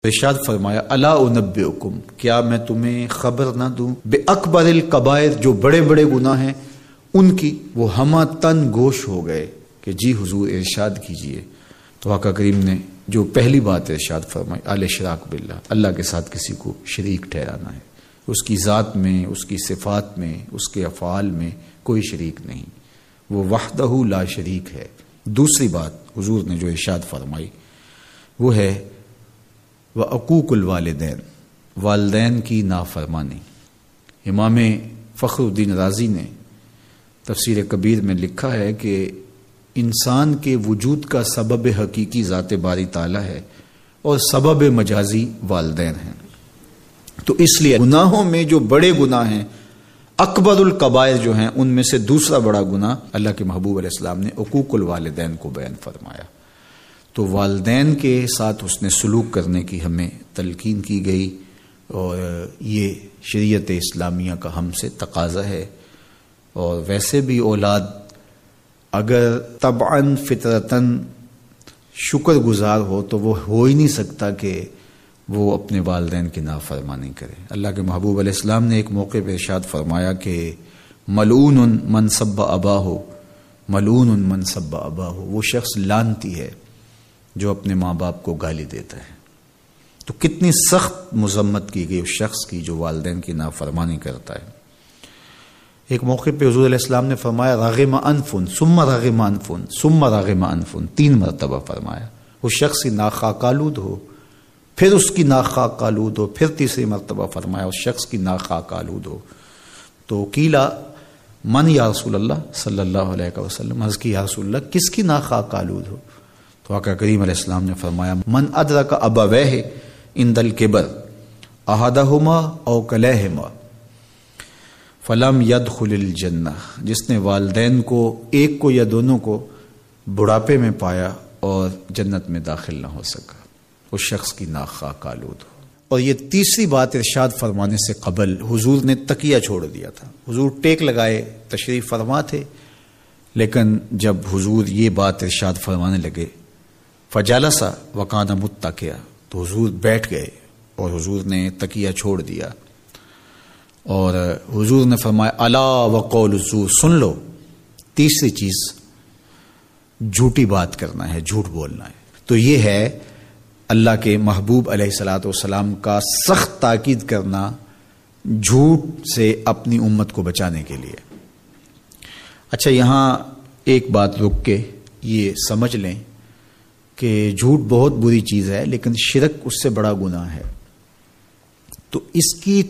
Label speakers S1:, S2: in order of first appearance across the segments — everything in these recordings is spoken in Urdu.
S1: ارشاد فرمایا الا انبئکم، کیا میں تمہیں خبر نہ دوں باکبر الکبائر، جو بڑے بڑے گناہ ہیں ان کی. وہ ہمہ تن گوش ہو گئے کہ جی حضور ارشاد کیجئے. تو آقا کریم نے جو پہلی بات ارشاد فرمائی الاشراک باللہ، اللہ کے ساتھ کسی کو شریک ٹھہرانا ہے. اس کی ذات میں، اس کی صفات میں، اس کے افعال میں کوئی شریک نہیں، وہ وحدہ لا شریک ہے. دوسری بات حضور نے جو ارشاد فرمائی وہ ہے وعقوق الوالدین، والدین کی نافرمانی. امام فخر الدین رازی نے تفسیر کبیر میں لکھا ہے کہ انسان کے وجود کا سبب حقیقی ذات باری تعالیٰ ہے اور سبب مجازی والدین ہیں. تو اس لیے گناہوں میں جو بڑے گناہ ہیں، اکبر الکبائر جو ہیں، ان میں سے دوسرا بڑا گناہ اللہ کے محبوب علیہ السلام نے عقوق الوالدین کو بیان فرمایا. تو والدین کے ساتھ حسن سلوک کرنے کی ہمیں تلقین کی گئی، اور یہ شریعت اسلامیہ کا ہم سے تقاضا ہے. اور ویسے بھی اولاد اگر طبعاً فطرتاً شکر گزار ہو تو وہ ہو ہی نہیں سکتا کہ وہ اپنے والدین کی نافرمانی کرے. اللہ کے محبوب علیہ السلام نے ایک موقع پہ ارشاد فرمایا کہ ملعون من سب اباہ، ملعون من سب اباہ، وہ شخص لعنتی ہے جو اپنے ماں باپ کو گالی دیتا ہے. تو کتنی سخت مذمت کی گئی اس شخص کی جو والدین کی نافرمانی کرتا ہے. ایک موقع پہ حضور علیہ السلام نے فرمایا رغم انفن ثم رغم انفن ثم رغم انفن، 3 مرتبہ فرمایا. اس شخص کی ناک خاک آلود ہو، پھر اس کی ناک خاک آلود ہو، پھر تیسری مرتبہ فرمایا اس شخص کی ناک خاک آلود ہو. تو قیلا من یا رسول اللہ صلی اللہ علیہ وسلم، عرض کی یا رسول اللہ کس کی ناک خاک آلود ہو؟ تو آقا کریم علیہ السلام نے فرمایا من ادرک ابویہ عند الکبر احدہما او کلیہما فلم يدخل الجنہ، جس نے والدین کو، ایک کو یا دونوں کو، بڑھاپے میں پایا اور جنت میں داخل نہ ہو سکا، اس شخص کی ناک خاک آلود ہو. اور یہ تیسری بات ارشاد فرمانے سے قبل حضور نے تکیہ چھوڑ دیا تھا. حضور ٹیک لگائے تشریف فرما تھے، لیکن جب حضور یہ بات ارشاد فرمانے لگے فجلس وکان متکئا، تو حضور بیٹھ گئے اور حضور نے تکیہ چھوڑ دیا. اور حضور نے فرمایا الا وقول الزور، سن لو، تیسری چیز جھوٹی بات کرنا ہے، جھوٹ بولنا ہے. تو یہ ہے اللہ کے محبوب علیہ الصلوۃ والسلام کا سخت تاکید کرنا جھوٹ سے اپنی امت کو بچانے کے لیے. اچھا، یہاں ایک بات رک کے یہ سمجھ لیں کہ جھوٹ بہت بری چیز ہے، لیکن شرک اس سے بڑا گناہ ہے. تو اس کی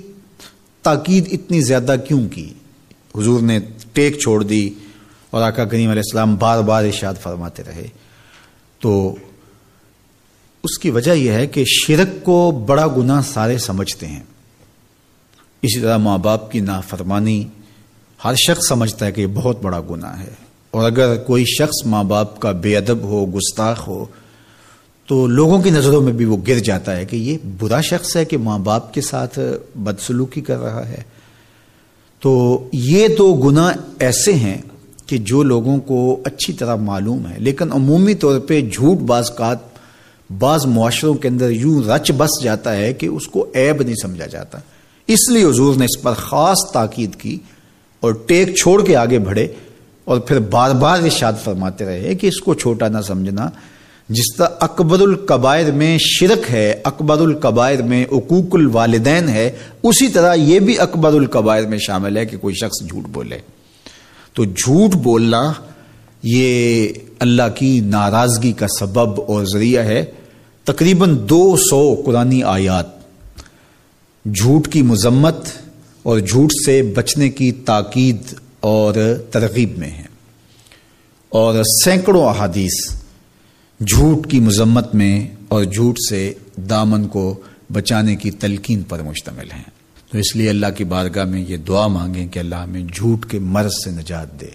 S1: تاکید اتنی زیادہ کیوں کی؟ حضور نے ٹیک چھوڑ دی اور آقا کریم علیہ السلام بار بار ارشاد فرماتے رہے. تو اس کی وجہ یہ ہے کہ شرک کو بڑا گناہ سارے سمجھتے ہیں. اسی طرح ماں باپ کی نافرمانی ہر شخص سمجھتا ہے کہ یہ بہت بڑا گناہ ہے. اور اگر کوئی شخص ماں باپ کا بے ادب ہو، گستاخ ہو، تو لوگوں کی نظروں میں بھی وہ گر جاتا ہے کہ یہ برا شخص ہے کہ ماں باپ کے ساتھ بدسلوکی کر رہا ہے. تو یہ 2 گناہ ایسے ہیں کہ جو لوگوں کو اچھی طرح معلوم ہے، لیکن عمومی طور پہ جھوٹ بعض معاشروں کے اندر یوں رچ بس جاتا ہے کہ اس کو عیب نہیں سمجھا جاتا. اس لیے حضور نے اس پر خاص تاکید کی اور ٹیک چھوڑ کے آگے بڑھے، اور پھر بار بار ارشاد فرماتے رہے کہ اس کو چھوٹا نہ سمجھنا. جس طرح اکبر الکبائر میں شرک ہے، اکبر الکبائر میں عقوق الوالدین ہے، اسی طرح یہ بھی اکبر الکبائر میں شامل ہے کہ کوئی شخص جھوٹ بولے. تو جھوٹ بولنا یہ اللہ کی ناراضگی کا سبب اور ذریعہ ہے. تقریباً 200 قرآنی آیات جھوٹ کی مذمت اور جھوٹ سے بچنے کی تاکید اور ترغیب میں ہیں، اور سینکڑوں احادیث جھوٹ کی مذمت میں اور جھوٹ سے دامن کو بچانے کی تلقین پر مشتمل ہیں. تو اس لیے اللہ کی بارگاہ میں یہ دعا مانگیں کہ اللہ ہمیں جھوٹ کے مرض سے نجات دے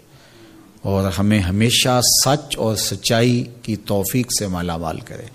S1: اور ہمیں ہمیشہ سچ اور سچائی کی توفیق سے مالا مال کرے.